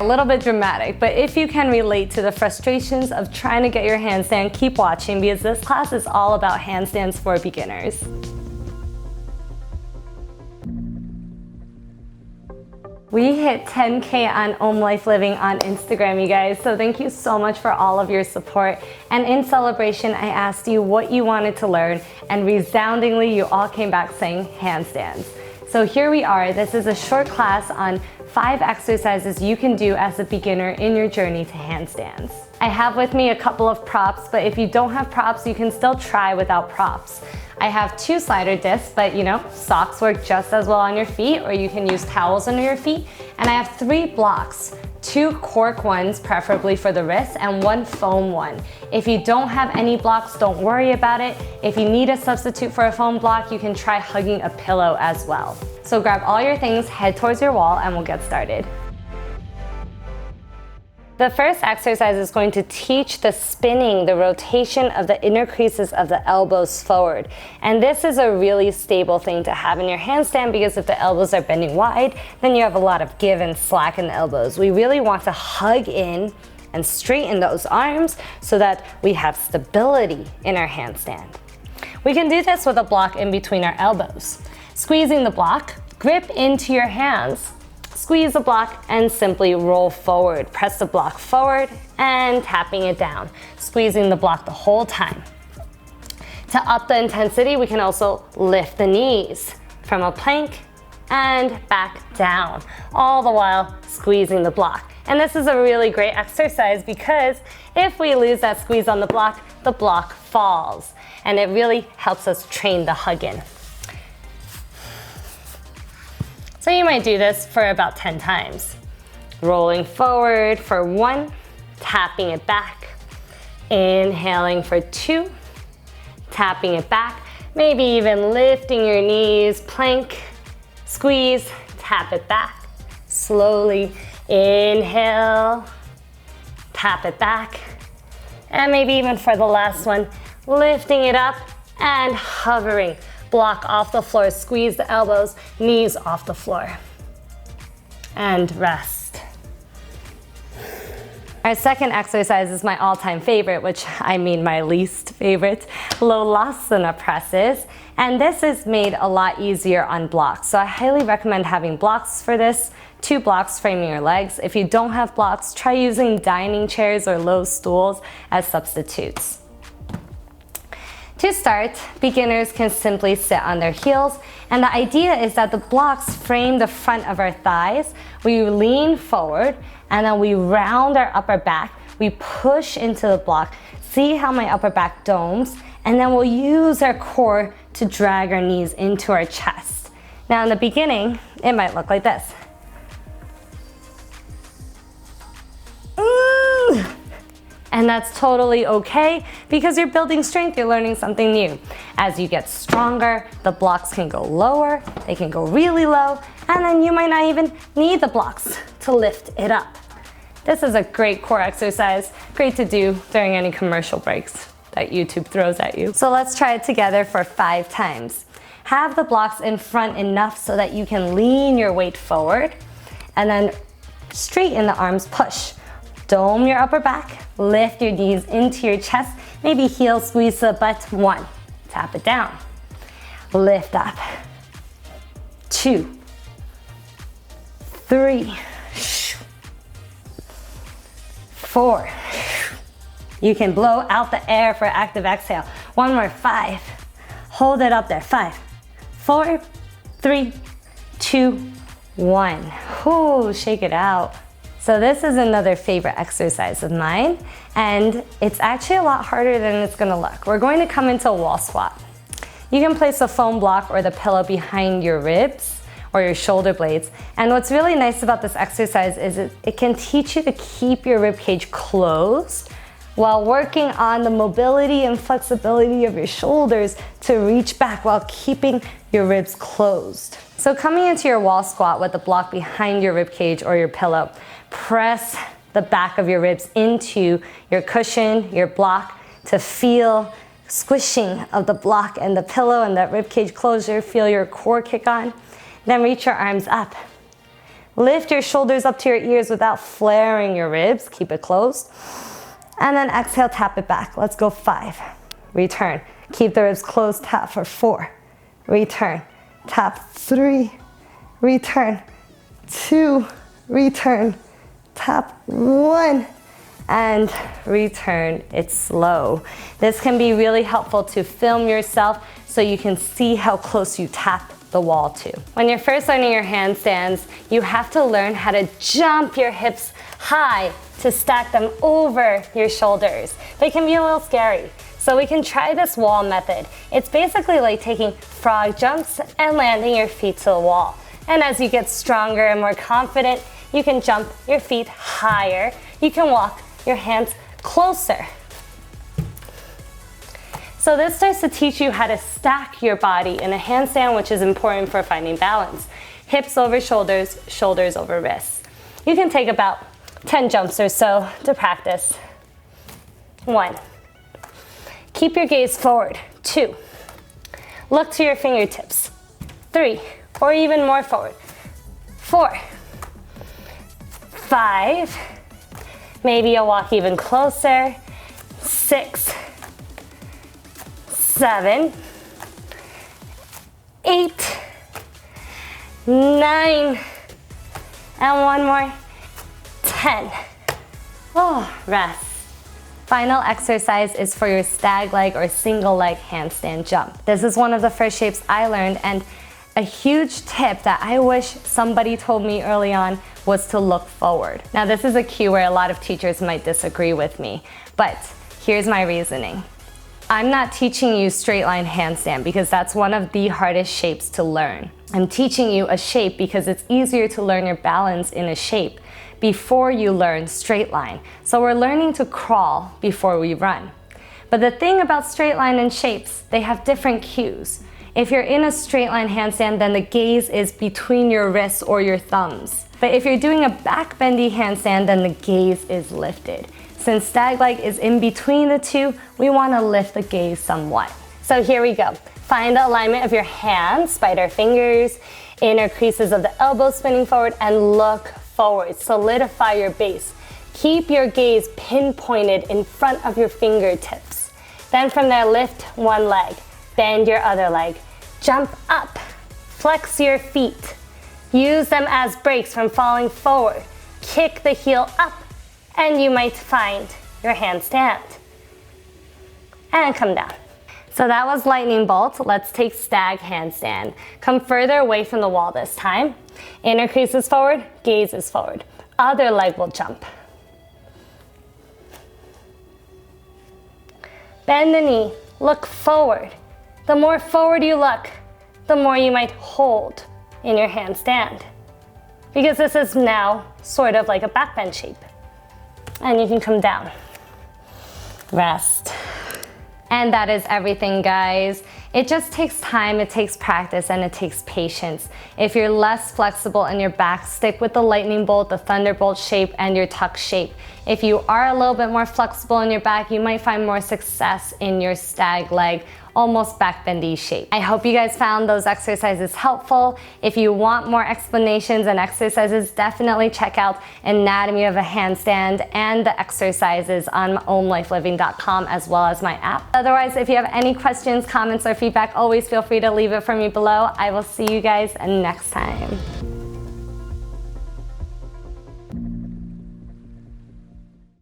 A little bit dramatic, but if you can relate to the frustrations of trying to get your handstand, keep watching because this class is all about handstands for beginners. We hit 10K on Om Life Living on Instagram, you guys, so thank you so much for all of your support. And in celebration, I asked you what you wanted to learn, and resoundingly, you all came back saying handstands. So here we are. This is a short class on 5 exercises you can do as a beginner in your journey to handstands. I have with me a couple of props, but if you don't have props, you can still try without props. I have 2 slider discs, but you know, socks work just as well on your feet, or you can use towels under your feet. And I have 3 blocks, 2 cork ones, preferably for the wrist, and 1 foam one. If you don't have any blocks, don't worry about it. If you need a substitute for a foam block, you can try hugging a pillow as well. So grab all your things, head towards your wall, and we'll get started. The first exercise is going to teach the spinning, the rotation of the inner creases of the elbows forward. And this is a really stable thing to have in your handstand because if the elbows are bending wide, then you have a lot of give and slack in the elbows. We really want to hug in and straighten those arms so that we have stability in our handstand. We can do this with a block in between our elbows. Squeezing the block, grip into your hands. Squeeze the block and simply roll forward. Press the block forward and tapping it down. Squeezing the block the whole time. To up the intensity, we can also lift the knees from a plank and back down, all the while squeezing the block. And this is a really great exercise because if we lose that squeeze on the block falls. And it really helps us train the hug in. So you might do this for about 10 times. Rolling forward for 1, tapping it back, inhaling for 2, tapping it back, maybe even lifting your knees, plank, squeeze, tap it back, slowly inhale, tap it back, and maybe even for the last one, lifting it up and hovering. Block off the floor, squeeze the elbows, knees off the floor. And rest. Our second exercise is my all-time favorite, which I mean my least favorite, Lolasana presses. And this is made a lot easier on blocks. So I highly recommend having blocks for this, 2 blocks framing your legs. If you don't have blocks, try using dining chairs or low stools as substitutes. To start, beginners can simply sit on their heels, and the idea is that the blocks frame the front of our thighs. We lean forward, and then we round our upper back. We push into the block. See how my upper back domes? And then we'll use our core to drag our knees into our chest. Now in the beginning, it might look like this. And that's totally okay because you're building strength, you're learning something new. As you get stronger, the blocks can go lower, they can go really low, and then you might not even need the blocks to lift it up. This is a great core exercise, great to do during any commercial breaks that YouTube throws at you. So let's try it together for 5 times. Have the blocks in front enough so that you can lean your weight forward, and then straighten the arms, push. Dome your upper back, lift your knees into your chest, maybe heel squeeze the butt. 1, tap it down, lift up. 2, 3, 4. You can blow out the air for active exhale. 1 more, 5. Hold it up there, 5, 4, 3, 2, 1. Ooh, shake it out. So this is another favorite exercise of mine, and it's actually a lot harder than it's gonna look. We're going to come into a wall squat. You can place a foam block or the pillow behind your ribs or your shoulder blades. And what's really nice about this exercise is it can teach you to keep your rib cage closed while working on the mobility and flexibility of your shoulders to reach back while keeping your ribs closed. So coming into your wall squat with the block behind your rib cage or your pillow, press the back of your ribs into your cushion, your block, to feel squishing of the block and the pillow and that rib cage closure. Feel your core kick on. Then reach your arms up. Lift your shoulders up to your ears without flaring your ribs. Keep it closed. And then exhale, tap it back. Let's go 5. Return. Keep the ribs closed, tap for 4. Return. Tap 3. Return. 2. Return. Tap 1. And return. It's slow. This can be really helpful to film yourself so you can see how close you tap the wall to. When you're first learning your handstands, you have to learn how to jump your hips high to stack them over your shoulders. They can be a little scary. So we can try this wall method. It's basically like taking frog jumps and landing your feet to the wall. And as you get stronger and more confident, you can jump your feet higher. You can walk your hands closer. So this starts to teach you how to stack your body in a handstand, which is important for finding balance. Hips over shoulders, shoulders over wrists. You can take about 10 jumps or so to practice. 1. Keep your gaze forward. 2. Look to your fingertips. 3, or even more forward. 4. 5. Maybe you'll walk even closer. 6. 7. 8. 9. And one more. 10. Oh, rest. Final exercise is for your stag leg or single leg handstand jump. This is one of the first shapes I learned, and a huge tip that I wish somebody told me early on was to look forward. Now this is a cue where a lot of teachers might disagree with me, but here's my reasoning. I'm not teaching you straight line handstand because that's one of the hardest shapes to learn. I'm teaching you a shape because it's easier to learn your balance in a shape before you learn straight line. So we're learning to crawl before we run. But the thing about straight line and shapes, they have different cues. If you're in a straight line handstand, then the gaze is between your wrists or your thumbs. But if you're doing a back bendy handstand, then the gaze is lifted. Since stag leg is in between the two, we want to lift the gaze somewhat. So here we go. Find the alignment of your hands, spider fingers, inner creases of the elbows spinning forward, and look forward. Solidify your base. Keep your gaze pinpointed in front of your fingertips. Then from there, lift one leg, bend your other leg, jump up, flex your feet. Use them as brakes from falling forward. Kick the heel up, and you might find your handstand. And come down. So that was lightning bolt. Let's take stag handstand. Come further away from the wall this time. Inner creases forward, gaze is forward. Other leg will jump. Bend the knee, look forward. The more forward you look, the more you might hold in your handstand. Because this is now sort of like a back bend shape. And you can come down. Rest. And that is everything, guys. It just takes time, it takes practice, and it takes patience. If you're less flexible in your back, stick with the lightning bolt, the thunderbolt shape, and your tuck shape. If you are a little bit more flexible in your back, you might find more success in your stag leg, almost back bendy shape. I hope you guys found those exercises helpful. If you want more explanations and exercises, definitely check out Anatomy of a Handstand and the exercises on omlifeliving.com as well as my app. Otherwise, if you have any questions, comments, or feedback, always feel free to leave it for me below. I will see you guys next time.